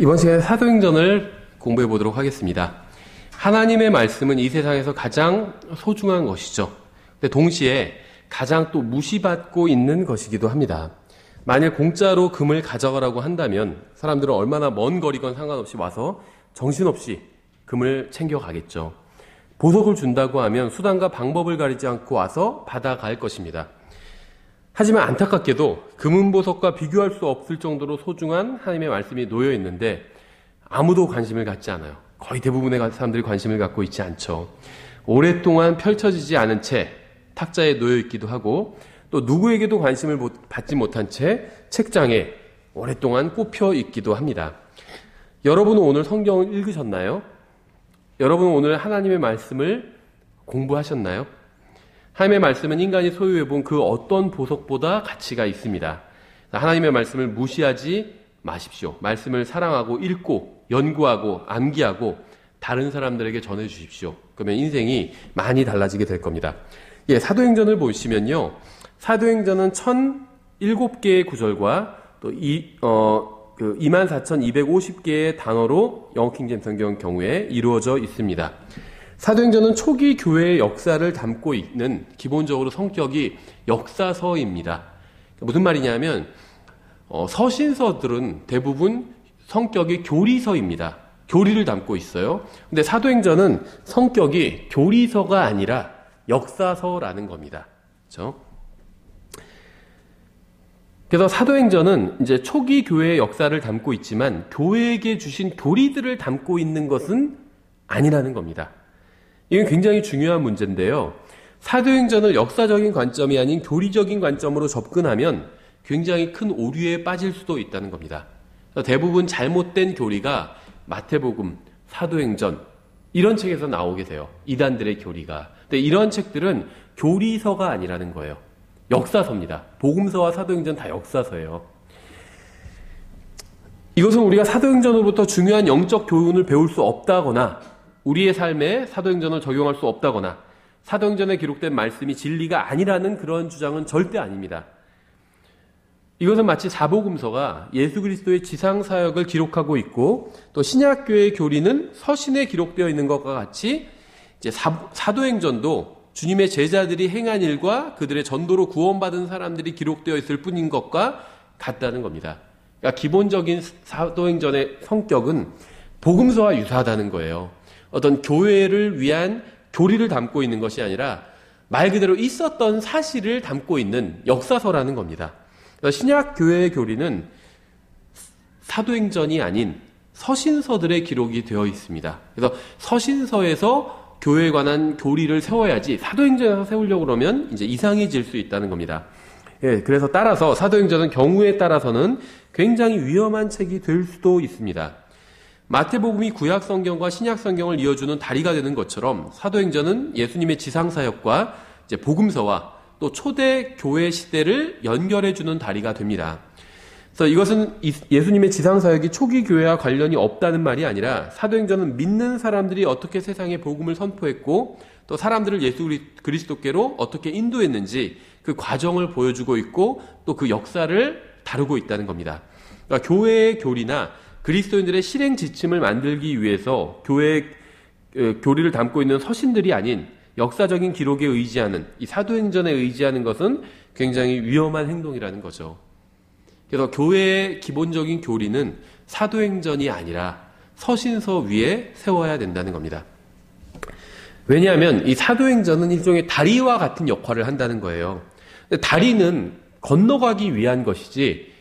이번 시간에 사도행전을 공부해 보도록 하겠습니다. 하나님의 말씀은 이 세상에서 가장 소중한 것이죠. 근데 동시에 가장 또 무시받고 있는 것이기도 합니다. 만일 공짜로 금을 가져가라고 한다면 사람들은 얼마나 먼 거리건 상관없이 와서 정신없이 금을 챙겨가겠죠. 보석을 준다고 하면 수단과 방법을 가리지 않고 와서 받아갈 것입니다. 하지만 안타깝게도 금은보석과 비교할 수 없을 정도로 소중한 하나님의 말씀이 놓여 있는데 아무도 관심을 갖지 않아요. 거의 대부분의 사람들이 관심을 갖고 있지 않죠. 오랫동안 펼쳐지지 않은 채 탁자에 놓여 있기도 하고 또 누구에게도 관심을 받지 못한 채 책장에 오랫동안 꼽혀 있기도 합니다. 여러분은 오늘 성경을 읽으셨나요? 여러분은 오늘 하나님의 말씀을 공부하셨나요? 하나님의 말씀은 인간이 소유해본 그 어떤 보석보다 가치가 있습니다. 하나님의 말씀을 무시하지 마십시오. 말씀을 사랑하고 읽고 연구하고 암기하고 다른 사람들에게 전해주십시오. 그러면 인생이 많이 달라지게 될 겁니다. 사도행전을 보시면요. 사도행전은 1007개의 구절과 또 24,250개의 단어로 영어 킹제임스 성경 경우에 이루어져 있습니다. 사도행전은 초기 교회의 역사를 담고 있는 기본적으로 성격이 역사서입니다. 무슨 말이냐면 서신서들은 대부분 성격이 교리서입니다. 교리를 담고 있어요. 근데 사도행전은 성격이 교리서가 아니라 역사서라는 겁니다. 그렇죠? 그래서 사도행전은 이제 초기 교회의 역사를 담고 있지만 교회에게 주신 교리들을 담고 있는 것은 아니라는 겁니다. 이건 굉장히 중요한 문제인데요. 사도행전을 역사적인 관점이 아닌 교리적인 관점으로 접근하면 굉장히 큰 오류에 빠질 수도 있다는 겁니다. 대부분 잘못된 교리가 마태복음, 사도행전 이런 책에서 나오게 돼요. 이단들의 교리가. 근데 이런 책들은 교리서가 아니라는 거예요. 역사서입니다. 복음서와 사도행전 다 역사서예요. 이것은 우리가 사도행전으로부터 중요한 영적 교훈을 배울 수 없다거나 우리의 삶에 사도행전을 적용할 수 없다거나 사도행전에 기록된 말씀이 진리가 아니라는 그런 주장은 절대 아닙니다. 이것은 마치 사복음서가 예수 그리스도의 지상사역을 기록하고 있고 또 신약교회의 교리는 서신에 기록되어 있는 것과 같이 이제 사도행전도 주님의 제자들이 행한 일과 그들의 전도로 구원받은 사람들이 기록되어 있을 뿐인 것과 같다는 겁니다. 그러니까 기본적인 사도행전의 성격은 복음서와 유사하다는 거예요. 어떤 교회를 위한 교리를 담고 있는 것이 아니라 말 그대로 있었던 사실을 담고 있는 역사서라는 겁니다. 신약 교회의 교리는 사도행전이 아닌 서신서들의 기록이 되어 있습니다. 그래서 서신서에서 교회에 관한 교리를 세워야지 사도행전에서 세우려고 그러면 이제 이상해질 수 있다는 겁니다. 그래서 따라서 사도행전은 경우에 따라서는 굉장히 위험한 책이 될 수도 있습니다. 마태복음이 구약 성경과 신약 성경을 이어주는 다리가 되는 것처럼 사도행전은 예수님의 지상사역과 이제 복음서와 또 초대 교회 시대를 연결해주는 다리가 됩니다. 그래서 이것은 예수님의 지상사역이 초기 교회와 관련이 없다는 말이 아니라 사도행전은 믿는 사람들이 어떻게 세상에 복음을 선포했고 또 사람들을 예수 그리스도께로 어떻게 인도했는지 그 과정을 보여주고 있고 또 그 역사를 다루고 있다는 겁니다. 그러니까 교회의 교리나 그리스도인들의 실행 지침을 만들기 위해서 교회의 교리를 담고 있는 서신들이 아닌 역사적인 기록에 의지하는 이 사도행전에 의지하는 것은 굉장히 위험한 행동이라는 거죠. 그래서 교회의 기본적인 교리는 사도행전이 아니라 서신서 위에 세워야 된다는 겁니다. 왜냐하면 이 사도행전은 일종의 다리와 같은 역할을 한다는 거예요. 다리는 건너가기 위한 것이지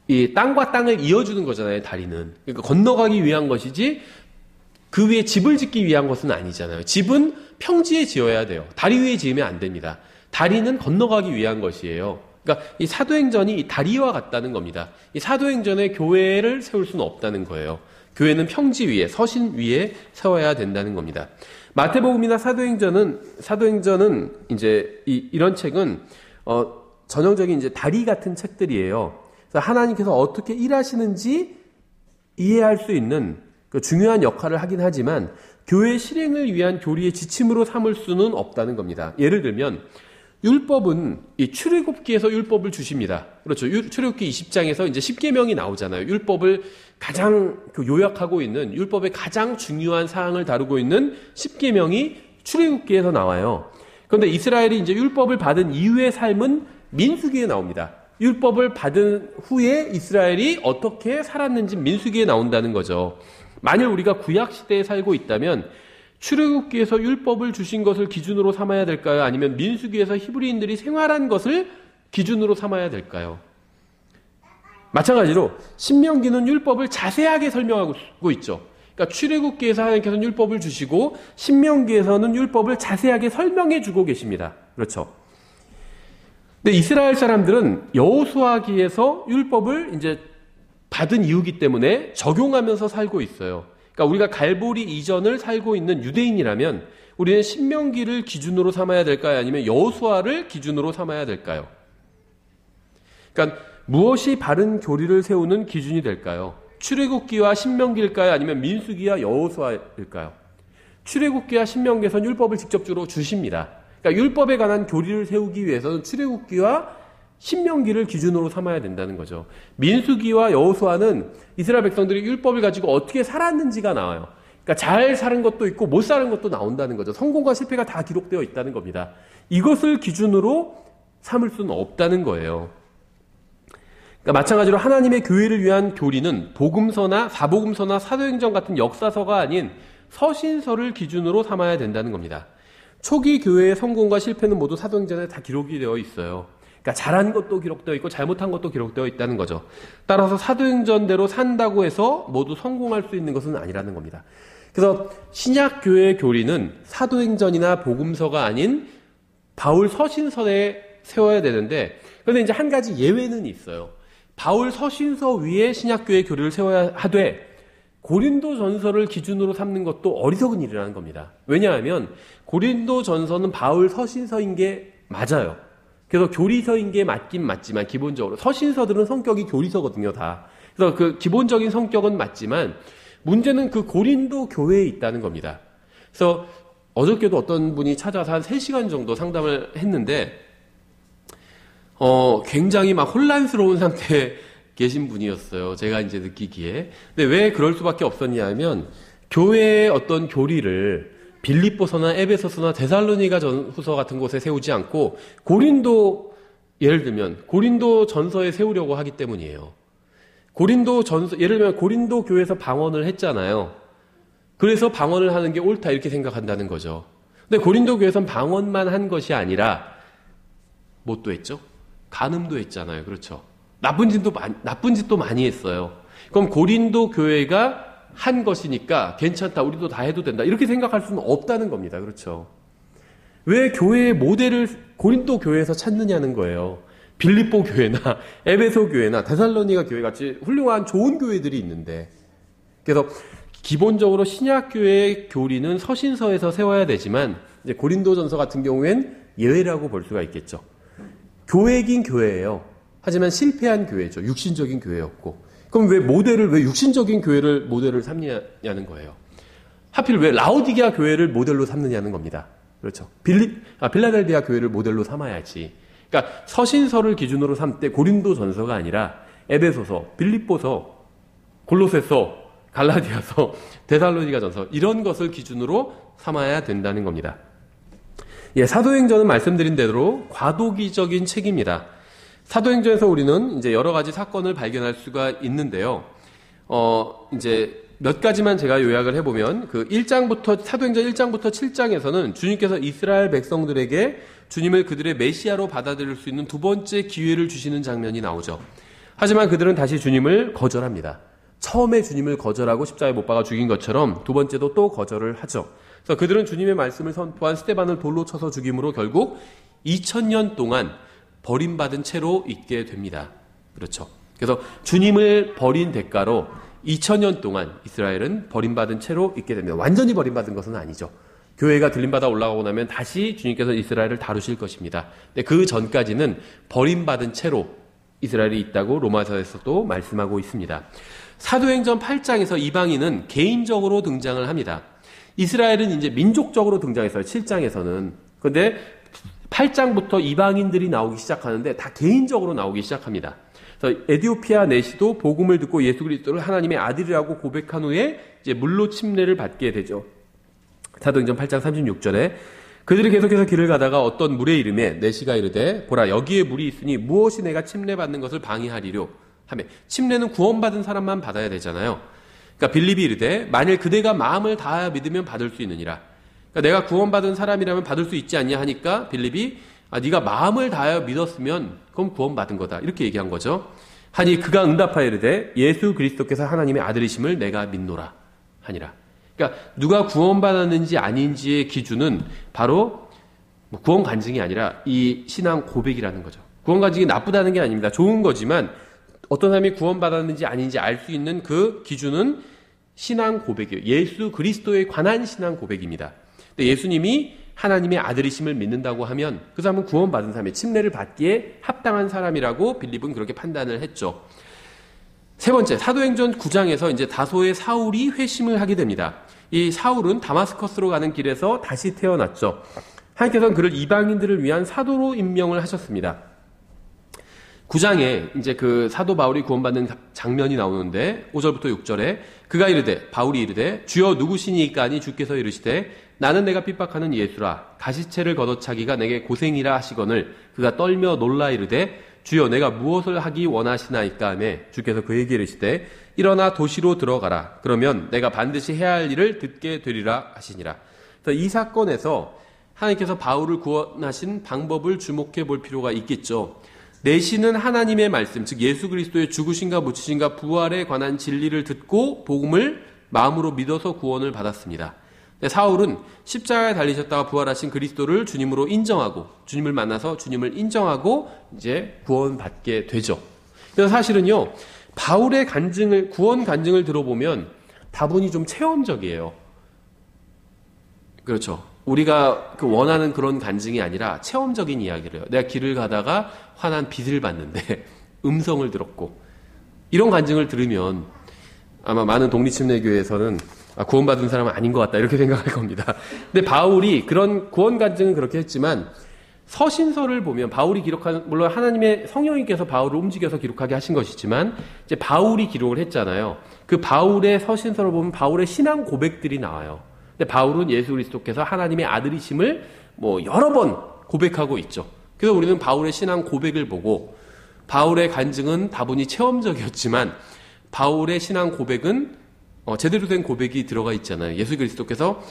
이 땅과 땅을 이어주는 거잖아요. 다리는. 그러니까 건너가기 위한 것이지 그 위에 집을 짓기 위한 것은 아니잖아요. 집은 평지에 지어야 돼요. 다리 위에 지으면 안 됩니다. 다리는 건너가기 위한 것이에요. 그러니까 이 사도행전이 이 다리와 같다는 겁니다. 이 사도행전에 교회를 세울 수는 없다는 거예요. 교회는 평지 위에, 서신 위에 세워야 된다는 겁니다. 마태복음이나 사도행전은 이제 이런 책은 전형적인 이제 다리 같은 책들이에요. 그래서 하나님께서 어떻게 일하시는지 이해할 수 있는 그 중요한 역할을 하긴 하지만 교회 실행을 위한 교리의 지침으로 삼을 수는 없다는 겁니다. 예를 들면 율법은 이 출애굽기에서 율법을 주십니다. 그렇죠. 출애굽기 20장에서 이제 10계명이 나오잖아요. 율법을 가장 요약하고 있는 율법의 가장 중요한 사항을 다루고 있는 십계명이 출애굽기에서 나와요. 그런데 이스라엘이 이제 율법을 받은 이후의 삶은 민수기에 나옵니다. 율법을 받은 후에 이스라엘이 어떻게 살았는지 민수기에 나온다는 거죠. 만일 우리가 구약 시대에 살고 있다면 출애굽기에서 율법을 주신 것을 기준으로 삼아야 될까요? 아니면 민수기에서 히브리인들이 생활한 것을 기준으로 삼아야 될까요? 마찬가지로 신명기는 율법을 자세하게 설명하고 있죠. 그러니까 출애굽기에서 하나님께서는 율법을 주시고 신명기에서는 율법을 자세하게 설명해 주고 계십니다. 그렇죠. 근데 이스라엘 사람들은 여호수아기에서 율법을 이제 받은 이유기 때문에 적용하면서 살고 있어요. 그러니까 우리가 갈보리 이전을 살고 있는 유대인이라면 우리는 신명기를 기준으로 삼아야 될까요? 아니면 여호수아를 기준으로 삼아야 될까요? 그러니까 무엇이 바른 교리를 세우는 기준이 될까요? 출애굽기와 신명기일까요? 아니면 민수기와 여호수아일까요? 출애굽기와 신명기에서는 율법을 직접적으로 주십니다. 그러니까 율법에 관한 교리를 세우기 위해서는 출애굽기와 신명기를 기준으로 삼아야 된다는 거죠. 민수기와 여호수아는 이스라엘 백성들이 율법을 가지고 어떻게 살았는지가 나와요. 그러니까 잘 사는 것도 있고 못 사는 것도 나온다는 거죠. 성공과 실패가 다 기록되어 있다는 겁니다. 이것을 기준으로 삼을 수는 없다는 거예요. 그러니까 마찬가지로 하나님의 교회를 위한 교리는 복음서나 사복음서나 사도행전 같은 역사서가 아닌 서신서를 기준으로 삼아야 된다는 겁니다. 초기 교회의 성공과 실패는 모두 사도행전에 다 기록이 되어 있어요. 그러니까 잘한 것도 기록되어 있고 잘못한 것도 기록되어 있다는 거죠. 따라서 사도행전대로 산다고 해서 모두 성공할 수 있는 것은 아니라는 겁니다. 그래서 신약 교회의 교리는 사도행전이나 복음서가 아닌 바울 서신서에 세워야 되는데, 그런데 이제 한 가지 예외는 있어요. 바울 서신서 위에 신약교회 교리를 세워야 하되 고린도 전서를 기준으로 삼는 것도 어리석은 일이라는 겁니다. 왜냐하면 고린도 전서는 바울 서신서인 게 맞아요. 그래서 교리서인 게 맞긴 맞지만 기본적으로 서신서들은 성격이 교리서거든요, 다. 그래서 그 기본적인 성격은 맞지만 문제는 그 고린도 교회에 있다는 겁니다. 그래서 어저께도 어떤 분이 찾아와서 한 3시간 정도 상담을 했는데 굉장히 막 혼란스러운 상태에 계신 분이었어요. 제가 이제 느끼기에. 근데 왜 그럴 수밖에 없었냐 하면 교회의 어떤 교리를 빌립보서나 에베소서나 데살로니가 후서 같은 곳에 세우지 않고 고린도, 예를 들면 고린도 전서에 세우려고 하기 때문이에요. 고린도 전서, 예를 들면 고린도 교회에서 방언을 했잖아요. 그래서 방언을 하는 게 옳다 이렇게 생각한다는 거죠. 근데 고린도 교회에서는 방언만 한 것이 아니라 뭣도 했죠? 간음도 했잖아요. 그렇죠. 나쁜 짓도 많이 했어요. 그럼 고린도 교회가 한 것이니까 괜찮다. 우리도 다 해도 된다. 이렇게 생각할 수는 없다는 겁니다. 그렇죠. 왜 교회의 모델을 고린도 교회에서 찾느냐는 거예요. 빌립보 교회나 에베소 교회나 데살로니가 교회 같이 훌륭한 좋은 교회들이 있는데, 그래서 기본적으로 신약교회의 교리는 서신서에서 세워야 되지만 이제 고린도전서 같은 경우엔 예외라고 볼 수가 있겠죠. 교회긴 교회예요. 하지만 실패한 교회죠. 육신적인 교회였고. 그럼 왜 육신적인 교회를 모델을 삼느냐는 거예요. 하필 왜 라오디게아 교회를 모델로 삼느냐는 겁니다. 그렇죠. 빌라델비아 교회를 모델로 삼아야지. 그러니까 서신서를 기준으로 삼 때 고린도전서가 아니라 에베소서, 빌립보서, 골로새서, 갈라디아서, 데살로니가전서 이런 것을 기준으로 삼아야 된다는 겁니다. 예, 사도행전은 말씀드린 대로 과도기적인 책입니다. 사도행전에서 우리는 이제 여러 가지 사건을 발견할 수가 있는데요. 이제 몇 가지만 제가 요약을 해보면 사도행전 1장부터 7장에서는 주님께서 이스라엘 백성들에게 주님을 그들의 메시아로 받아들일 수 있는 두 번째 기회를 주시는 장면이 나오죠. 하지만 그들은 다시 주님을 거절합니다. 처음에 주님을 거절하고 십자가에 못 박아 죽인 것처럼 두 번째도 또 거절을 하죠. 그래서 그들은 주님의 말씀을 선포한 스데반을 돌로 쳐서 죽임으로 결국 2000년 동안 버림받은 채로 있게 됩니다. 그렇죠. 그래서 주님을 버린 대가로 2000년 동안 이스라엘은 버림받은 채로 있게 됩니다. 완전히 버림받은 것은 아니죠. 교회가 들림받아 올라가고 나면 다시 주님께서 이스라엘을 다루실 것입니다. 근데 그 전까지는 버림받은 채로 이스라엘이 있다고 로마서에서도 말씀하고 있습니다. 사도행전 8장에서 이방인은 개인적으로 등장을 합니다. 이스라엘은 이제 민족적으로 등장했어요. 7장에서는. 그런데 8장부터 이방인들이 나오기 시작하는데 다 개인적으로 나오기 시작합니다. 그래서 에디오피아 내시도 복음을 듣고 예수 그리스도를 하나님의 아들이라고 고백한 후에 이제 물로 침례를 받게 되죠. 사도행전 8장 36절에 그들이 계속해서 길을 가다가 어떤 물에 이름에 내시가 이르되 보라 여기에 물이 있으니 무엇이 내가 침례받는 것을 방해하리요 하며 침례는 구원받은 사람만 받아야 되잖아요. 그러니까 빌립이 이르되 만일 그대가 마음을 다하여 믿으면 받을 수 있느니라. 그러니까 내가 구원받은 사람이라면 받을 수 있지 않냐 하니까 빌립이 네가 마음을 다하여 믿었으면 그럼 구원받은 거다 이렇게 얘기한 거죠. 하니 그가 응답하여 이르되 예수 그리스도께서 하나님의 아들이심을 내가 믿노라 하니라. 그러니까 누가 구원받았는지 아닌지의 기준은 바로 구원 간증이 아니라 이 신앙 고백이라는 거죠. 구원 간증이 나쁘다는 게 아닙니다. 좋은 거지만 어떤 사람이 구원받았는지 아닌지 알 수 있는 그 기준은 신앙 고백이에요. 예수 그리스도에 관한 신앙 고백입니다. 근데 예수님이 하나님의 아들이심을 믿는다고 하면 그 사람은 구원받은 사람이 침례를 받기에 합당한 사람이라고 빌립은 그렇게 판단을 했죠. 세 번째, 사도행전 9장에서 이제 다소의 사울이 회심을 하게 됩니다. 이 사울은 다마스커스로 가는 길에서 다시 태어났죠. 하나님께서는 그를 이방인들을 위한 사도로 임명을 하셨습니다. 9장에 이제 그 사도 바울이 구원받는 장면이 나오는데 5절부터 6절에 그가 이르되 바울이 이르되 주여 누구시니까 하니 주께서 이르시되 나는 내가 핍박하는 예수라 가시체를 걷어차기가 내게 고생이라 하시거늘 그가 떨며 놀라 이르되 주여 내가 무엇을 하기 원하시나이까 하며 주께서 그에게 이르시되 일어나 도시로 들어가라 그러면 내가 반드시 해야 할 일을 듣게 되리라 하시니라. 그래서 이 사건에서 하나님께서 바울을 구원하신 방법을 주목해 볼 필요가 있겠죠. 내시는 하나님의 말씀, 즉 예수 그리스도의 죽으심과 묻히심과 부활에 관한 진리를 듣고 복음을 마음으로 믿어서 구원을 받았습니다. 사울은 십자가에 달리셨다가 부활하신 그리스도를 주님으로 인정하고 주님을 만나서 주님을 인정하고 이제 구원받게 되죠. 그래서 사실은요, 바울의 구원 간증을 들어보면 다분히 좀 체험적이에요. 그렇죠. 우리가 원하는 그런 간증이 아니라 체험적인 이야기를 해요. 내가 길을 가다가 환한 빛을 봤는데 음성을 들었고 이런 간증을 들으면 아마 많은 독립침례교회에서는 구원받은 사람은 아닌 것 같다 이렇게 생각할 겁니다. 근데 바울이 그런 구원 간증은 그렇게 했지만 서신서를 보면 바울이 기록한 물론 하나님의 성령님께서 바울을 움직여서 기록하게 하신 것이지만 이제 바울이 기록을 했잖아요. 그 바울의 서신서를 보면 바울의 신앙 고백들이 나와요. 근데 바울은 예수 그리스도께서 하나님의 아들이심을 여러 번 고백하고 있죠. 그래서 우리는 바울의 신앙 고백을 보고 바울의 간증은 다분히 체험적이었지만 바울의 신앙 고백은 제대로 된 고백이 들어가 있잖아요. 예수 그리스도께서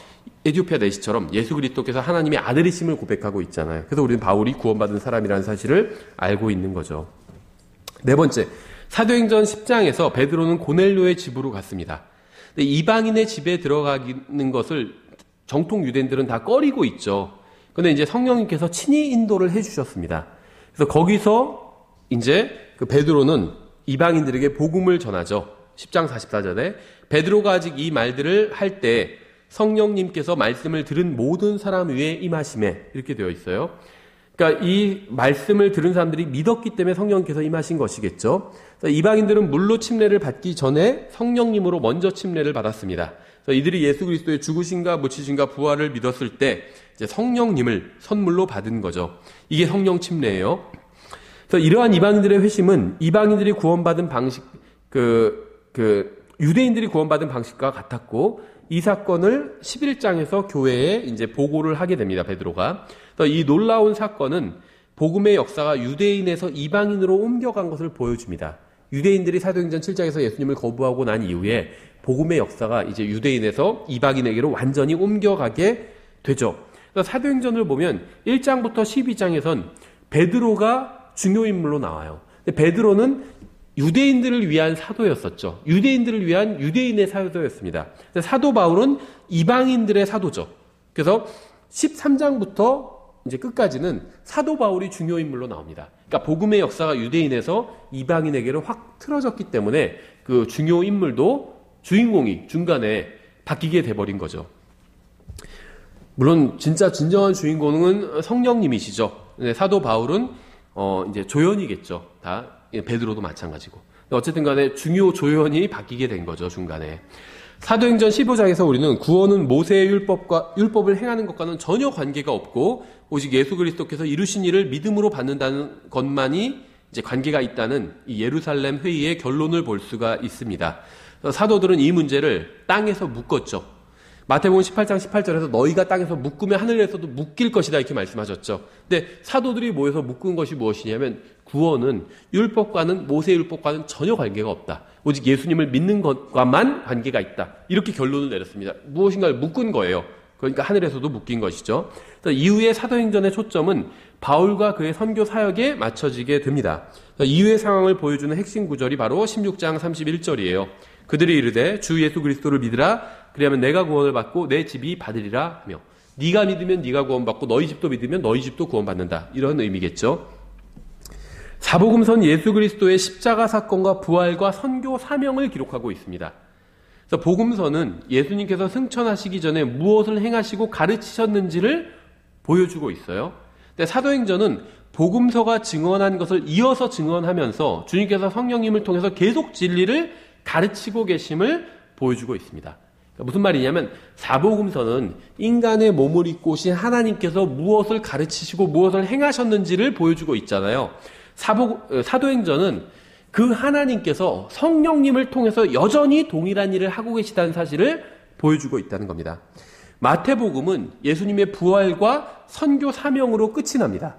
에디오피아 내시처럼 예수 그리스도께서 하나님의 아들이심을 고백하고 있잖아요. 그래서 우리는 바울이 구원받은 사람이라는 사실을 알고 있는 거죠. 네 번째, 사도행전 10장에서 베드로는 고넬료의 집으로 갔습니다. 근데 이방인의 집에 들어가는 것을 정통 유대인들은 다 꺼리고 있죠. 그런데 이제 성령님께서 친히 인도를 해주셨습니다. 그래서 거기서 이제 그 베드로는 이방인들에게 복음을 전하죠. 10장 44절에 베드로가 아직 이 말들을 할 때 성령님께서 말씀을 들은 모든 사람 위에 임하심에 이렇게 되어 있어요. 그러니까 이 말씀을 들은 사람들이 믿었기 때문에 성령님께서 임하신 것이겠죠. 이방인들은 물로 침례를 받기 전에 성령님으로 먼저 침례를 받았습니다. 그래서 이들이 예수 그리스도의 죽으심과 묻히심과 부활을 믿었을 때 이제 성령님을 선물로 받은 거죠. 이게 성령 침례예요. 그래서 이러한 이방인들의 회심은 이방인들이 구원받은 방식, 유대인들이 구원받은 방식과 같았고, 이 사건을 11장에서 교회에 이제 보고를 하게 됩니다, 베드로가. 그래서 이 놀라운 사건은 복음의 역사가 유대인에서 이방인으로 옮겨간 것을 보여줍니다. 유대인들이 사도행전 7장에서 예수님을 거부하고 난 이후에 복음의 역사가 이제 유대인에서 이방인에게로 완전히 옮겨가게 되죠. 그래서 사도행전을 보면 1장부터 12장에선 베드로가 중요 인물로 나와요. 근데 베드로는 유대인들을 위한 사도였었죠. 유대인들을 위한 유대인의 사도였습니다. 사도 바울은 이방인들의 사도죠. 그래서 13장부터 이제 끝까지는 사도 바울이 중요 인물로 나옵니다. 그러니까 복음의 역사가 유대인에서 이방인에게로 확 틀어졌기 때문에 그 중요 인물도 주인공이 중간에 바뀌게 돼버린 거죠. 물론 진짜 진정한 주인공은 성령님이시죠. 사도 바울은 이제 조연이겠죠. 다 베드로도 마찬가지고. 어쨌든 간에 중요 조연이 바뀌게 된 거죠, 중간에. 사도행전 15장에서 우리는 구원은 모세의 율법을 행하는 것과는 전혀 관계가 없고 오직 예수 그리스도께서 이루신 일을 믿음으로 받는다는 것만이 이제 관계가 있다는 이 예루살렘 회의의 결론을 볼 수가 있습니다. 사도들은 이 문제를 땅에서 묶었죠. 마태복음 18장 18절에서 너희가 땅에서 묶으면 하늘에서도 묶일 것이다 이렇게 말씀하셨죠. 근데 사도들이 모여서 묶은 것이 무엇이냐면 구원은 율법과는 모세의 율법과는 전혀 관계가 없다. 오직 예수님을 믿는 것과만 관계가 있다. 이렇게 결론을 내렸습니다. 무엇인가를 묶은 거예요. 그러니까 하늘에서도 묶인 것이죠. 이후에 사도행전의 초점은 바울과 그의 선교 사역에 맞춰지게 됩니다. 이후의 상황을 보여주는 핵심 구절이 바로 16장 31절이에요. 그들이 이르되 주 예수 그리스도를 믿으라. 그리하면 내가 구원을 받고 내 집이 받으리라 하며, 네가 믿으면 네가 구원받고 너희 집도 믿으면 너희 집도 구원받는다. 이런 의미겠죠. 사복음서는 예수 그리스도의 십자가 사건과 부활과 선교 사명을 기록하고 있습니다. 그래서 복음서는 예수님께서 승천하시기 전에 무엇을 행하시고 가르치셨는지를 보여주고 있어요. 근데 사도행전은 복음서가 증언한 것을 이어서 증언하면서 주님께서 성령님을 통해서 계속 진리를 가르치고 계심을 보여주고 있습니다. 그러니까 무슨 말이냐면 사복음서는 인간의 몸을 입고 오신 하나님께서 무엇을 가르치시고 무엇을 행하셨는지를 보여주고 있잖아요. 사도행전은 그 하나님께서 성령님을 통해서 여전히 동일한 일을 하고 계시다는 사실을 보여주고 있다는 겁니다. 마태복음은 예수님의 부활과 선교 사명으로 끝이 납니다.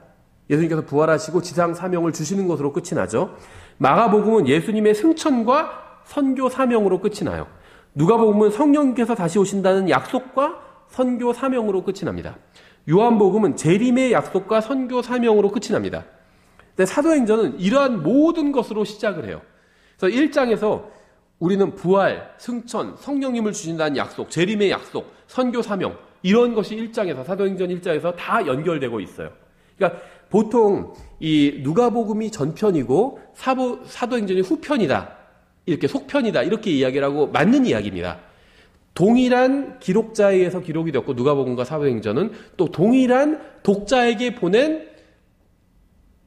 예수님께서 부활하시고 지상 사명을 주시는 것으로 끝이 나죠. 마가복음은 예수님의 승천과 선교 사명으로 끝이 나요. 누가복음은 성령님께서 다시 오신다는 약속과 선교 사명으로 끝이 납니다. 요한복음은 재림의 약속과 선교 사명으로 끝이 납니다. 근데 사도행전은 이러한 모든 것으로 시작을 해요. 그래서 1장에서 우리는 부활, 승천, 성령님을 주신다는 약속, 재림의 약속, 선교 사명, 이런 것이 1장에서, 사도행전 1장에서 다 연결되고 있어요. 그러니까 보통 이 누가복음이 전편이고 사도행전이 후편이다, 이렇게 속편이다, 이렇게 이야기를 하고 맞는 이야기입니다. 동일한 기록자에 의해서 기록이 되었고, 누가복음과 사도행전은 또 동일한 독자에게 보낸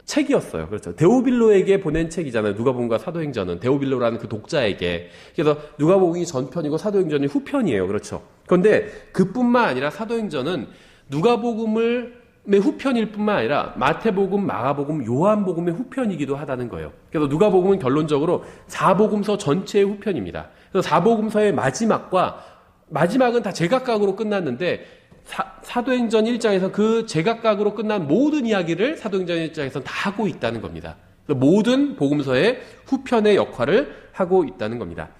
책이었어요. 그렇죠. 데오빌로에게 보낸 책이잖아요. 누가복음과 사도행전은 데오빌로라는 그 독자에게. 그래서 누가복음이 전편이고 사도행전이 후편이에요. 그렇죠. 그런데 그뿐만 아니라 사도행전은 누가복음의 후편일 뿐만 아니라 마태복음, 마가복음, 요한복음의 후편이기도 하다는 거예요. 그래서 누가복음은 결론적으로 사복음서 전체의 후편입니다. 그래서 사복음서의 마지막은 다 제각각으로 끝났는데 사도행전 1장에서 그 제각각으로 끝난 모든 이야기를 사도행전 1장에서는 다 하고 있다는 겁니다. 모든 복음서의 후편의 역할을 하고 있다는 겁니다.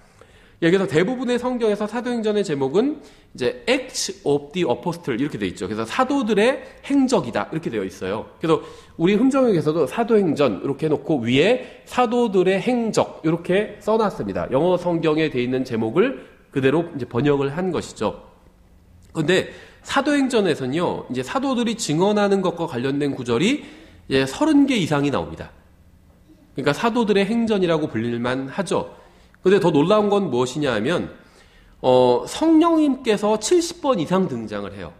여기서 대부분의 성경에서 사도행전의 제목은 이제 Acts of the Apostle 이렇게 되어 있죠. 그래서 사도들의 행적이다 이렇게 되어 있어요. 그래서 우리 흠정역에서도 사도행전 이렇게 해놓고 위에 사도들의 행적 이렇게 써놨습니다. 영어 성경에 되어 있는 제목을 그대로 이제 번역을 한 것이죠. 그런데 사도행전에서는요, 이제 사도들이 증언하는 것과 관련된 구절이 이제 30개 이상이 나옵니다. 그러니까 사도들의 행전이라고 불릴만 하죠. 그런데 더 놀라운 건 무엇이냐 하면, 성령님께서 70번 이상 등장을 해요.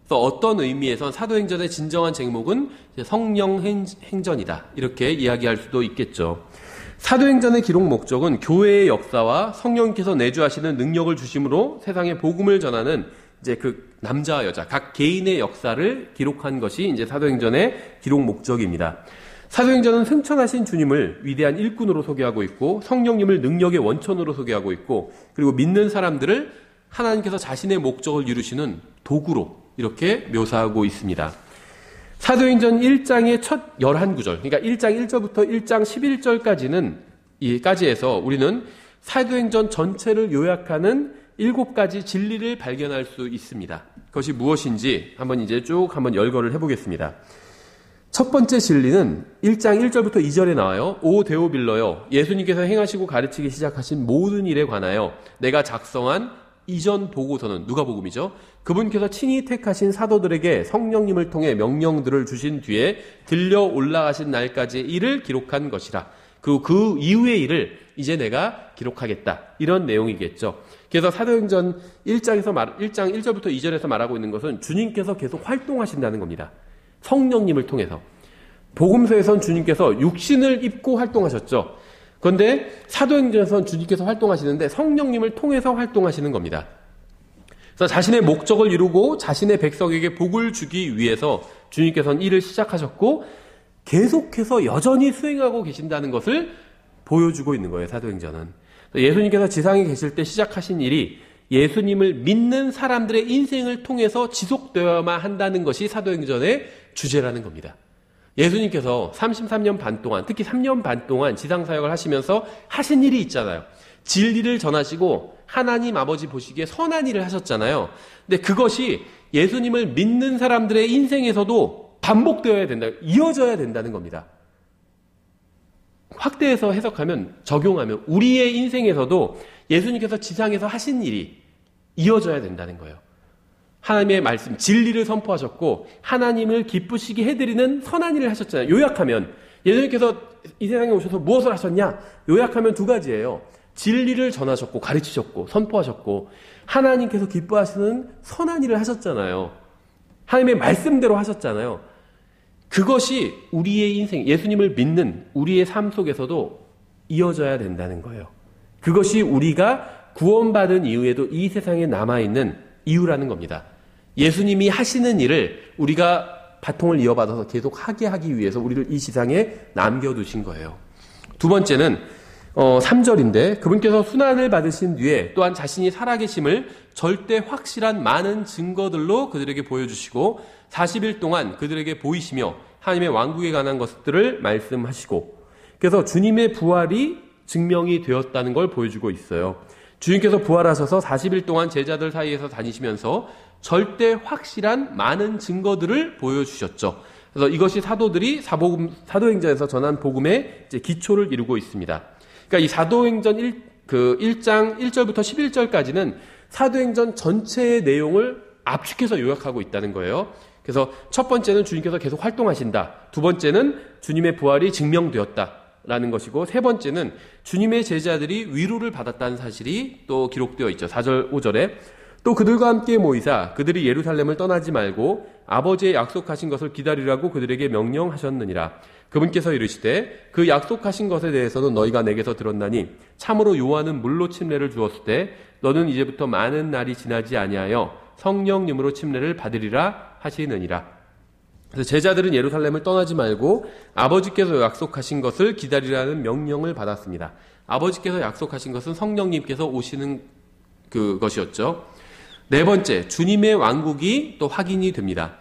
그래서 어떤 의미에선 사도행전의 진정한 제목은 성령 행전이다. 이렇게 이야기할 수도 있겠죠. 사도행전의 기록 목적은 교회의 역사와 성령님께서 내주하시는 능력을 주심으로 세상에 복음을 전하는 이제 그 남자와 여자, 각 개인의 역사를 기록한 것이 이제 사도행전의 기록 목적입니다. 사도행전은 승천하신 주님을 위대한 일꾼으로 소개하고 있고, 성령님을 능력의 원천으로 소개하고 있고, 그리고 믿는 사람들을 하나님께서 자신의 목적을 이루시는 도구로 이렇게 묘사하고 있습니다. 사도행전 1장의 첫 11구절, 그러니까 1장 1절부터 1장 11절까지에서 우리는 사도행전 전체를 요약하는 7가지 진리를 발견할 수 있습니다. 그것이 무엇인지 한번 이제 쭉 한번 열거를 해보겠습니다. 첫 번째 진리는 1장 1절부터 2절에 나와요. 오 데오빌러여, 예수님께서 행하시고 가르치기 시작하신 모든 일에 관하여 내가 작성한 이전 보고서는, 누가복음이죠. 그분께서 친히 택하신 사도들에게 성령님을 통해 명령들을 주신 뒤에 들려 올라가신 날까지의 일을 기록한 것이라. 그리고 그 이후의 일을 이제 내가 기록하겠다. 이런 내용이겠죠. 그래서 사도행전 1장 1절부터 2절에서 말하고 있는 것은 주님께서 계속 활동하신다는 겁니다. 성령님을 통해서. 복음서에선 주님께서 육신을 입고 활동하셨죠. 그런데 사도행전에서는 주님께서 활동하시는데 성령님을 통해서 활동하시는 겁니다. 그래서 자신의 목적을 이루고 자신의 백성에게 복을 주기 위해서 주님께서는 일을 시작하셨고, 계속해서 여전히 수행하고 계신다는 것을 보여주고 있는 거예요, 사도행전은. 예수님께서 지상에 계실 때 시작하신 일이 예수님을 믿는 사람들의 인생을 통해서 지속되어야만 한다는 것이 사도행전의 주제라는 겁니다. 예수님께서 33년 반 동안, 특히 3년 반 동안 지상사역을 하시면서 하신 일이 있잖아요. 진리를 전하시고 하나님 아버지 보시기에 선한 일을 하셨잖아요. 근데 그것이 예수님을 믿는 사람들의 인생에서도 반복되어야 된다, 이어져야 된다는 겁니다. 확대해서 해석하면, 적용하면 우리의 인생에서도 예수님께서 지상에서 하신 일이 이어져야 된다는 거예요. 하나님의 말씀, 진리를 선포하셨고 하나님을 기쁘시게 해드리는 선한 일을 하셨잖아요. 요약하면 예수님께서 이 세상에 오셔서 무엇을 하셨냐? 요약하면 두 가지예요. 진리를 전하셨고 가르치셨고 선포하셨고 하나님께서 기뻐하시는 선한 일을 하셨잖아요. 하나님의 말씀대로 하셨잖아요. 그것이 우리의 인생, 예수님을 믿는 우리의 삶 속에서도 이어져야 된다는 거예요. 그것이 우리가 구원받은 이후에도 이 세상에 남아있는 이유라는 겁니다. 예수님이 하시는 일을 우리가 바통을 이어받아서 계속 하게 하기 위해서 우리를 이 세상에 남겨두신 거예요. 두 번째는 3절인데 그분께서 순환을 받으신 뒤에 또한 자신이 살아계심을 절대 확실한 많은 증거들로 그들에게 보여주시고 40일 동안 그들에게 보이시며 하나님의 왕국에 관한 것들을 말씀하시고, 그래서 주님의 부활이 증명이 되었다는 걸 보여주고 있어요. 주님께서 부활하셔서 40일 동안 제자들 사이에서 다니시면서 절대 확실한 많은 증거들을 보여주셨죠. 그래서 이것이 사도들이 사도행전에서 전한 복음의 이제 기초를 이루고 있습니다. 그러니까 이 사도행전 1장 1절부터 11절까지는 사도행전 전체의 내용을 압축해서 요약하고 있다는 거예요. 그래서 첫 번째는 주님께서 계속 활동하신다. 두 번째는 주님의 부활이 증명되었다라는 것이고, 세 번째는 주님의 제자들이 위로를 받았다는 사실이 또 기록되어 있죠. 4절, 5절에. 또 그들과 함께 모이사 그들이 예루살렘을 떠나지 말고 아버지의 약속하신 것을 기다리라고 그들에게 명령하셨느니라. 그분께서 이르시되 그 약속하신 것에 대해서는 너희가 내게서 들었나니 참으로 요한은 물로 침례를 주었을 때 너는 이제부터 많은 날이 지나지 아니하여 성령님으로 침례를 받으리라 하시느니라. 그래서 제자들은 예루살렘을 떠나지 말고 아버지께서 약속하신 것을 기다리라는 명령을 받았습니다. 아버지께서 약속하신 것은 성령님께서 오시는 그것이었죠. 네 번째, 주님의 왕국이 또 확인이 됩니다.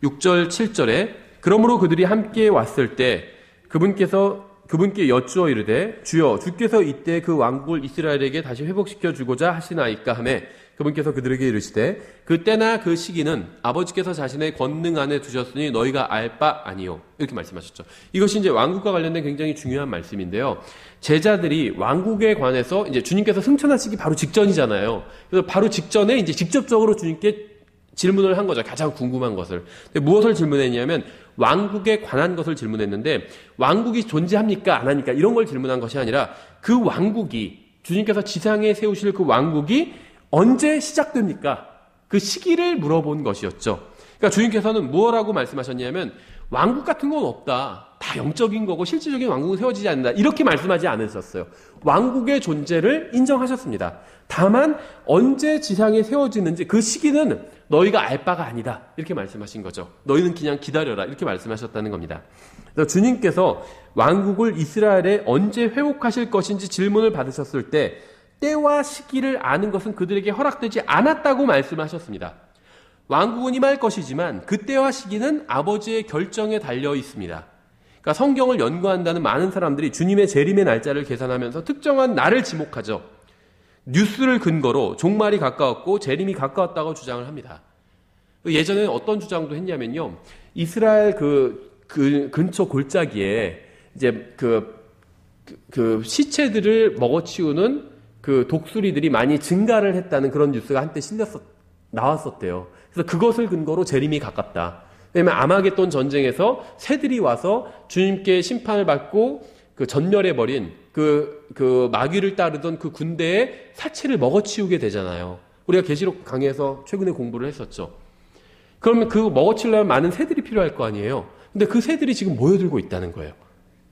6절, 7절에 그러므로 그들이 함께 왔을 때 그분께 여쭈어 이르되 주여 주께서 이때 그 왕국을 이스라엘에게 다시 회복시켜 주고자 하시나이까 하매 그분께서 그들에게 이르시되 그 때나 그 시기는 아버지께서 자신의 권능 안에 두셨으니 너희가 알 바 아니요. 이렇게 말씀하셨죠. 이것이 이제 왕국과 관련된 굉장히 중요한 말씀인데요. 제자들이 왕국에 관해서 이제 주님께서 승천하시기 바로 직전이잖아요. 그래서 바로 직전에 이제 직접적으로 주님께 질문을 한 거죠. 가장 궁금한 것을. 근데 무엇을 질문했냐면 왕국에 관한 것을 질문했는데 왕국이 존재합니까? 안 합니까? 이런 걸 질문한 것이 아니라 그 왕국이, 주님께서 지상에 세우실 그 왕국이 언제 시작됩니까? 그 시기를 물어본 것이었죠. 그러니까 주님께서는 무엇라고 말씀하셨냐면 왕국 같은 건 없다. 다 영적인 거고 실질적인 왕국은 세워지지 않는다. 이렇게 말씀하지 않으셨어요. 왕국의 존재를 인정하셨습니다. 다만 언제 지상에 세워지는지 그 시기는 너희가 알 바가 아니다. 이렇게 말씀하신 거죠. 너희는 그냥 기다려라. 이렇게 말씀하셨다는 겁니다. 그래서 주님께서 왕국을 이스라엘에 언제 회복하실 것인지 질문을 받으셨을 때 때와 시기를 아는 것은 그들에게 허락되지 않았다고 말씀하셨습니다. 왕국은 임할 것이지만 그 때와 시기는 아버지의 결정에 달려 있습니다. 그러니까 성경을 연구한다는 많은 사람들이 주님의 재림의 날짜를 계산하면서 특정한 날을 지목하죠. 뉴스를 근거로 종말이 가까웠고 재림이 가까웠다고 주장을 합니다. 예전에는 어떤 주장도 했냐면요. 이스라엘 근처 골짜기에 이제 그 시체들을 먹어치우는 그 독수리들이 많이 증가를 했다는 그런 뉴스가 한때 나왔었대요. 그래서 그것을 근거로 재림이 가깝다. 왜냐하면 아마겟돈 전쟁에서 새들이 와서 주님께 심판을 받고 그 전멸해버린 그 마귀를 따르던 그 군대의 사체를 먹어치우게 되잖아요. 우리가 계시록 강의에서 최근에 공부를 했었죠. 그러면 그 먹어치우려면 많은 새들이 필요할 거 아니에요. 근데 그 새들이 지금 모여들고 있다는 거예요.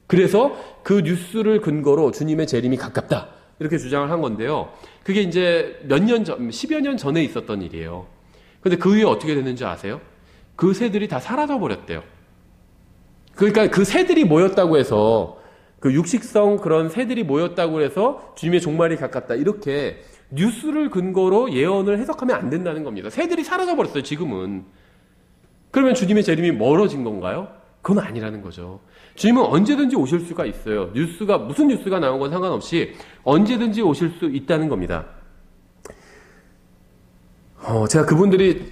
그래서 그 뉴스를 근거로 주님의 재림이 가깝다. 이렇게 주장을 한 건데요. 그게 이제 몇 년 전, 10여 년 전에 있었던 일이에요. 근데 그 후에 어떻게 됐는지 아세요? 그 새들이 다 사라져 버렸대요. 그러니까 그 새들이 모였다고 해서 그 육식성 그런 새들이 모였다고 해서 주님의 종말이 가깝다. 이렇게 뉴스를 근거로 예언을 해석하면 안 된다는 겁니다. 새들이 사라져버렸어요, 지금은. 그러면 주님의 재림이 멀어진 건가요? 그건 아니라는 거죠. 주님은 언제든지 오실 수가 있어요. 무슨 뉴스가 나온 건 상관없이 언제든지 오실 수 있다는 겁니다. 제가 그분들이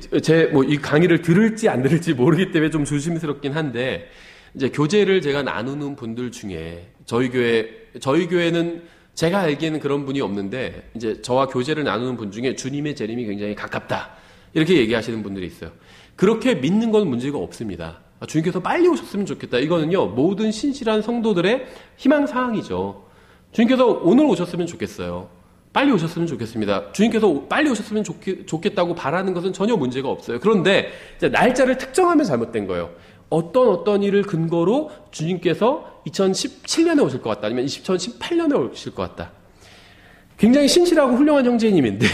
이 강의를 들을지 안 들을지 모르기 때문에 좀 조심스럽긴 한데, 이제 교제를 제가 나누는 분들 중에 저희 교회는 제가 알기에는 그런 분이 없는데, 이제 저와 교제를 나누는 분 중에 주님의 재림이 굉장히 가깝다 이렇게 얘기하시는 분들이 있어요. 그렇게 믿는 건 문제가 없습니다. 주님께서 빨리 오셨으면 좋겠다. 이거는요, 모든 신실한 성도들의 희망사항이죠. 주님께서 오늘 오셨으면 좋겠어요. 빨리 오셨으면 좋겠습니다. 주님께서 빨리 오셨으면 좋겠다고 바라는 것은 전혀 문제가 없어요. 그런데 이제 날짜를 특정하면 잘못된 거예요. 어떤 일을 근거로 주님께서 2017년에 오실 것 같다, 아니면 2018년에 오실 것 같다. 굉장히 신실하고 훌륭한 형제님인데,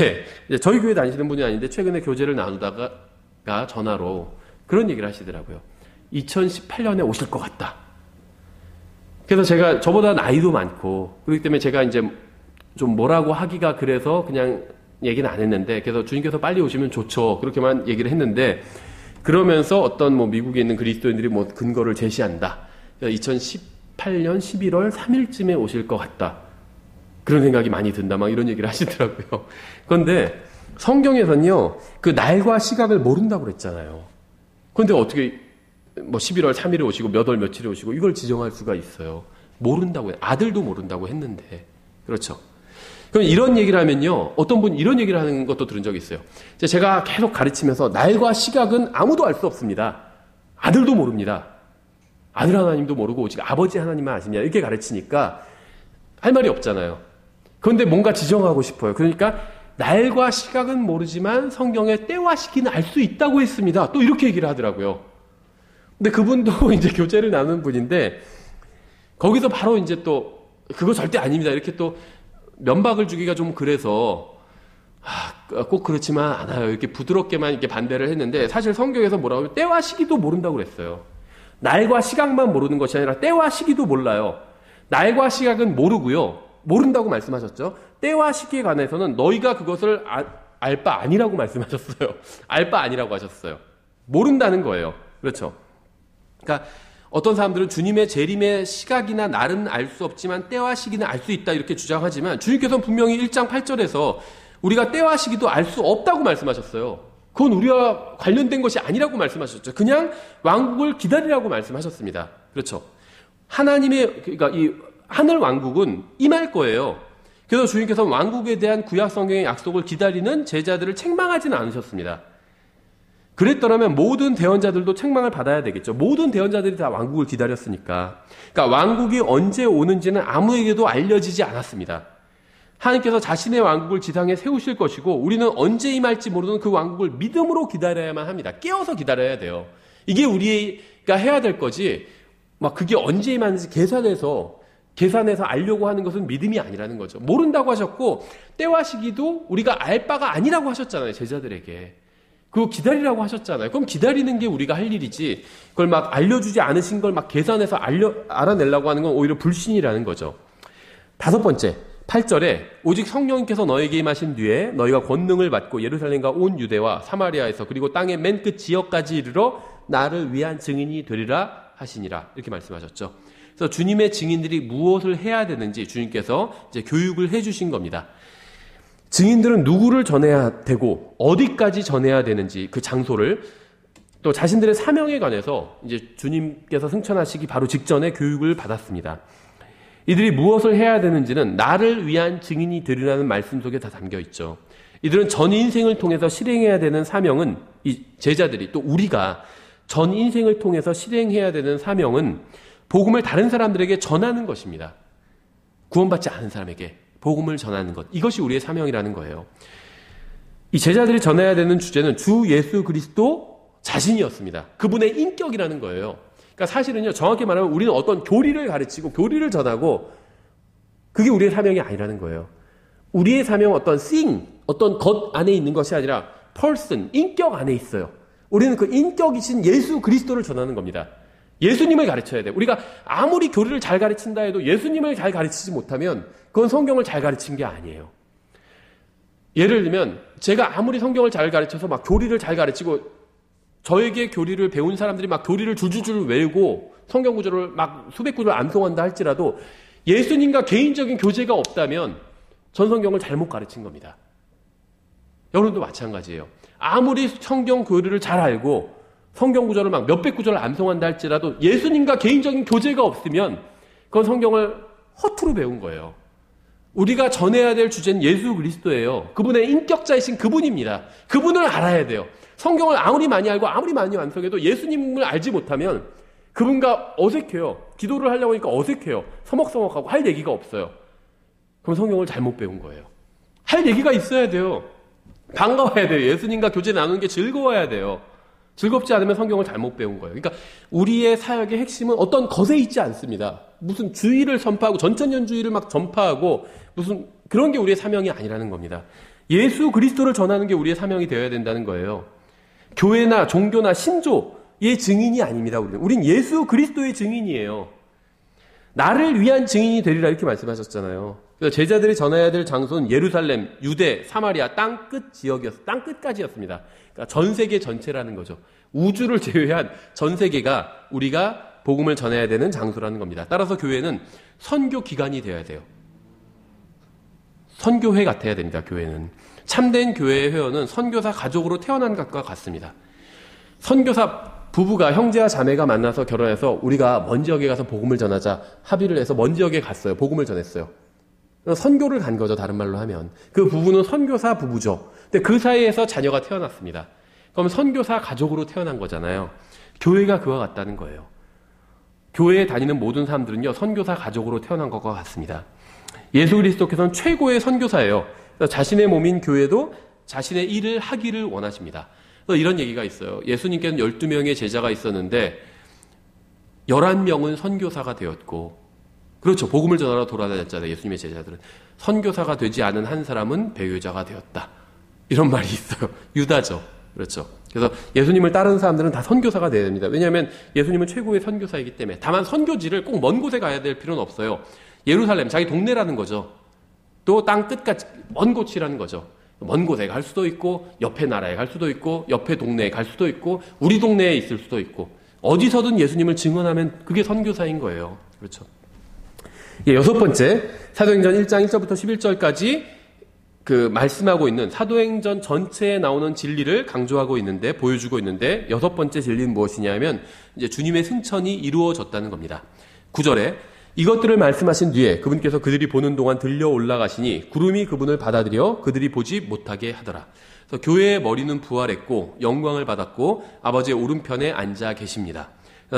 이제 저희 교회 다니시는 분이 아닌데 최근에 교제를 나누다가 전화로 그런 얘기를 하시더라고요. 2018년에 오실 것 같다. 그래서 저보다 나이도 많고, 그렇기 때문에 제가 이제 좀 뭐라고 하기가 그래서 그냥 얘기는 안 했는데, 그래서 주님께서 빨리 오시면 좋죠, 그렇게만 얘기를 했는데, 그러면서 어떤 미국에 있는 그리스도인들이 근거를 제시한다. 2018년 11월 3일쯤에 오실 것 같다. 그런 생각이 많이 든다. 막 이런 얘기를 하시더라고요. 그런데 성경에서는요, 그 날과 시각을 모른다고 그랬잖아요. 그런데 어떻게 11월 3일에 오시고 몇 월 며칠에 오시고 이걸 지정할 수가 있어요. 모른다고 해요. 아들도 모른다고 했는데. 그렇죠. 그럼 이런 얘기를 하면요, 어떤 분 이런 얘기를 하는 것도 들은 적이 있어요. 제가 계속 가르치면서 날과 시각은 아무도 알 수 없습니다. 아들도 모릅니다. 아들 하나님도 모르고 오직 아버지 하나님만 아십니다. 이렇게 가르치니까 할 말이 없잖아요. 그런데 뭔가 지정하고 싶어요. 그러니까 날과 시각은 모르지만 성경의 때와 시기는 알 수 있다고 했습니다. 또 이렇게 얘기를 하더라고요. 근데 그분도 이제 교제를 나누는 분인데, 거기서 바로 이제 또 그거 절대 아닙니다, 이렇게 또 면박을 주기가 좀 그래서 꼭 그렇지만 않아요, 이렇게 부드럽게만 이렇게 반대를 했는데, 사실 성경에서 뭐라고 하면 때와 시기도 모른다고 그랬어요. 날과 시각만 모르는 것이 아니라 때와 시기도 몰라요. 날과 시각은 모르고요, 모른다고 말씀하셨죠. 때와 시기에 관해서는 너희가 그것을 알 바 아니라고 말씀하셨어요. 알 바 아니라고 하셨어요. 모른다는 거예요. 그렇죠. 그러니까 어떤 사람들은 주님의 재림의 시각이나 날은 알 수 없지만 때와 시기는 알 수 있다 이렇게 주장하지만, 주님께서는 분명히 1장 8절에서 우리가 때와 시기도 알 수 없다고 말씀하셨어요. 그건 우리와 관련된 것이 아니라고 말씀하셨죠. 그냥 왕국을 기다리라고 말씀하셨습니다. 그렇죠. 그러니까 이 하늘 왕국은 임할 거예요. 그래서 주님께서 왕국에 대한 구약 성경의 약속을 기다리는 제자들을 책망하지는 않으셨습니다. 그랬더라면 모든 대언자들도 책망을 받아야 되겠죠. 모든 대언자들이 다 왕국을 기다렸으니까. 그러니까 왕국이 언제 오는지는 아무에게도 알려지지 않았습니다. 하나님께서 자신의 왕국을 지상에 세우실 것이고, 우리는 언제 임할지 모르는 그 왕국을 믿음으로 기다려야만 합니다. 깨어서 기다려야 돼요. 이게 우리가 해야 될 거지, 그게 언제 임하는지 계산해서 알려고 하는 것은 믿음이 아니라는 거죠. 모른다고 하셨고, 때와 시기도 우리가 알 바가 아니라고 하셨잖아요, 제자들에게. 그거 기다리라고 하셨잖아요. 그럼 기다리는 게 우리가 할 일이지, 그걸 알려주지 않으신 걸 계산해서 알아내려고 하는 건 오히려 불신이라는 거죠. 5번째, 8절에 오직 성령님께서 너에게 임하신 뒤에 너희가 권능을 받고 예루살렘과 온 유대와 사마리아에서 그리고 땅의 맨 끝 지역까지 이르러 나를 위한 증인이 되리라 하시니라, 이렇게 말씀하셨죠. 그래서 주님의 증인들이 무엇을 해야 되는지 주님께서 이제 교육을 해주신 겁니다. 증인들은 누구를 전해야 되고 어디까지 전해야 되는지, 그 장소를, 또 자신들의 사명에 관해서 이제 주님께서 승천하시기 바로 직전에 교육을 받았습니다. 이들이 무엇을 해야 되는지는 나를 위한 증인이 되리라는 말씀 속에 다 담겨 있죠. 이들은 전 인생을 통해서 실행해야 되는 사명은, 이 제자들이, 또 우리가 전 인생을 통해서 실행해야 되는 사명은 복음을 다른 사람들에게 전하는 것입니다. 구원받지 않은 사람에게 복음을 전하는 것, 이것이 우리의 사명이라는 거예요. 이 제자들이 전해야 되는 주제는 주 예수 그리스도 자신이었습니다. 그분의 인격이라는 거예요. 그러니까 사실은요, 정확히 말하면 우리는 어떤 교리를 가르치고 교리를 전하고, 그게 우리의 사명이 아니라는 거예요. 우리의 사명은 어떤 thing, 어떤 것 안에 있는 것이 아니라 person, 인격 안에 있어요. 우리는 그 인격이신 예수 그리스도를 전하는 겁니다. 예수님을 가르쳐야 돼요. 우리가 아무리 교리를 잘 가르친다 해도 예수님을 잘 가르치지 못하면 그건 성경을 잘 가르친 게 아니에요. 예를 들면 제가 아무리 성경을 잘 가르쳐서 막 교리를 잘 가르치고 저에게 교리를 배운 사람들이 막 교리를 줄줄줄 외우고 성경 구절을 막 수백 구절 암송한다 할지라도 예수님과 개인적인 교제가 없다면 전 성경을 잘못 가르친 겁니다. 여러분도 마찬가지예요. 아무리 성경 교리를 잘 알고 성경 구절을 막 몇백 구절을 암송한다 할지라도 예수님과 개인적인 교제가 없으면 그건 성경을 허투루 배운 거예요. 우리가 전해야 될 주제는 예수 그리스도예요. 그분의 인격자이신 그분입니다. 그분을 알아야 돼요. 성경을 아무리 많이 알고 아무리 많이 완성해도 예수님을 알지 못하면 그분과 어색해요. 기도를 하려고 하니까 어색해요. 서먹서먹하고 할 얘기가 없어요. 그럼 성경을 잘못 배운 거예요. 할 얘기가 있어야 돼요. 반가워야 돼요. 예수님과 교제 나누는 게 즐거워야 돼요. 즐겁지 않으면 성경을 잘못 배운 거예요. 그러니까 우리의 사역의 핵심은 어떤 것에 있지 않습니다. 무슨 주의를 선포하고 전천년주의를 막 전파하고 무슨 그런 게 우리의 사명이 아니라는 겁니다. 예수 그리스도를 전하는 게 우리의 사명이 되어야 된다는 거예요. 교회나 종교나 신조의 증인이 아닙니다. 우린 예수 그리스도의 증인이에요. 나를 위한 증인이 되리라 이렇게 말씀하셨잖아요. 그래서 제자들이 전해야 될 장소는 예루살렘, 유대, 사마리아 땅끝 지역이었어요. 땅끝까지였습니다. 그러니까 전 세계 전체라는 거죠. 우주를 제외한 전 세계가 우리가 복음을 전해야 되는 장소라는 겁니다. 따라서 교회는 선교 기관이 되어야 돼요. 선교회 같아야 됩니다. 교회는. 참된 교회의 회원은 선교사 가족으로 태어난 것과 같습니다. 선교사 부부가 형제와 자매가 만나서 결혼해서 우리가 먼 지역에 가서 복음을 전하자 합의를 해서 먼 지역에 갔어요. 복음을 전했어요. 선교를 간 거죠. 다른 말로 하면. 그 부부는 선교사 부부죠. 근데 그 사이에서 자녀가 태어났습니다. 그럼 선교사 가족으로 태어난 거잖아요. 교회가 그와 같다는 거예요. 교회에 다니는 모든 사람들은요. 선교사 가족으로 태어난 것과 같습니다. 예수 그리스도께서는 최고의 선교사예요. 자신의 몸인 교회도 자신의 일을 하기를 원하십니다. 이런 얘기가 있어요. 예수님께는 12명의 제자가 있었는데 11명은 선교사가 되었고 그렇죠. 복음을 전하러 돌아다녔잖아요. 예수님의 제자들은. 선교사가 되지 않은 한 사람은 배교자가 되었다. 이런 말이 있어요. 유다죠. 그렇죠. 그래서 예수님을 따르는 사람들은 다 선교사가 되어야 됩니다. 왜냐하면 예수님은 최고의 선교사이기 때문에. 다만 선교지를 꼭 먼 곳에 가야 될 필요는 없어요. 예루살렘, 자기 동네라는 거죠. 또 땅 끝까지 먼 곳이라는 거죠. 먼 곳에 갈 수도 있고 옆에 나라에 갈 수도 있고 옆에 동네에 갈 수도 있고 우리 동네에 있을 수도 있고 어디서든 예수님을 증언하면 그게 선교사인 거예요. 그렇죠. 여섯 번째, 사도행전 1장 1절부터 11절까지 그 말씀하고 있는 사도행전 전체에 나오는 진리를 강조하고 있는데 보여주고 있는데 여섯 번째 진리는 무엇이냐면 이제 주님의 승천이 이루어졌다는 겁니다. 9절에 이것들을 말씀하신 뒤에 그분께서 그들이 보는 동안 들려 올라가시니 구름이 그분을 받아들여 그들이 보지 못하게 하더라. 그래서 교회의 머리는 부활했고 영광을 받았고 아버지의 오른편에 앉아 계십니다.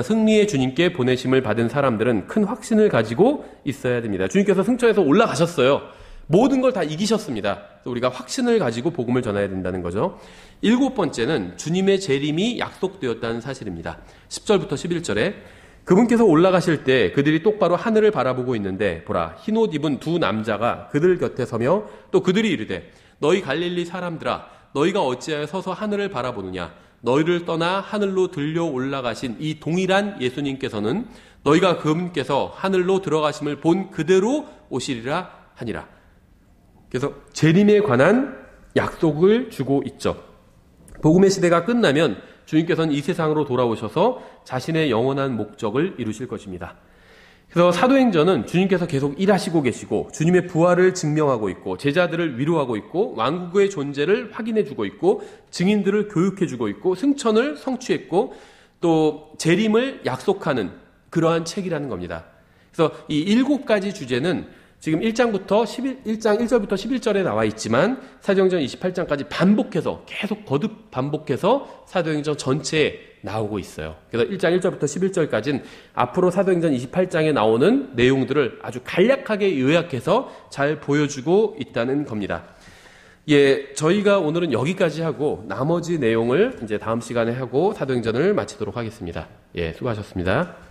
승리의 주님께 보내심을 받은 사람들은 큰 확신을 가지고 있어야 됩니다. 주님께서 승천해서 올라가셨어요. 모든 걸 다 이기셨습니다. 우리가 확신을 가지고 복음을 전해야 된다는 거죠. 일곱 번째는 주님의 재림이 약속되었다는 사실입니다. 10절부터 11절에 그분께서 올라가실 때 그들이 똑바로 하늘을 바라보고 있는데 보라 흰옷 입은 두 남자가 그들 곁에 서며 또 그들이 이르되 너희 갈릴리 사람들아 너희가 어찌하여 서서 하늘을 바라보느냐 너희를 떠나 하늘로 들려 올라가신 이 동일한 예수님께서는 너희가 그분께서 하늘로 들어가심을 본 그대로 오시리라 하니라. 그래서 재림에 관한 약속을 주고 있죠. 복음의 시대가 끝나면 주님께서는 이 세상으로 돌아오셔서 자신의 영원한 목적을 이루실 것입니다. 그래서 사도행전은 주님께서 계속 일하시고 계시고 주님의 부활을 증명하고 있고 제자들을 위로하고 있고 왕국의 존재를 확인해주고 있고 증인들을 교육해주고 있고 승천을 성취했고 또 재림을 약속하는 그러한 책이라는 겁니다. 그래서 이 7가지 주제는 지금 1장 1절부터 11절에 나와 있지만 사도행전 28장까지 반복해서 계속 거듭 반복해서 사도행전 전체에 나오고 있어요. 그래서 1장 1절부터 11절까지는 앞으로 사도행전 28장에 나오는 내용들을 아주 간략하게 요약해서 잘 보여주고 있다는 겁니다. 예, 저희가 오늘은 여기까지 하고 나머지 내용을 이제 다음 시간에 하고 사도행전을 마치도록 하겠습니다. 예, 수고하셨습니다.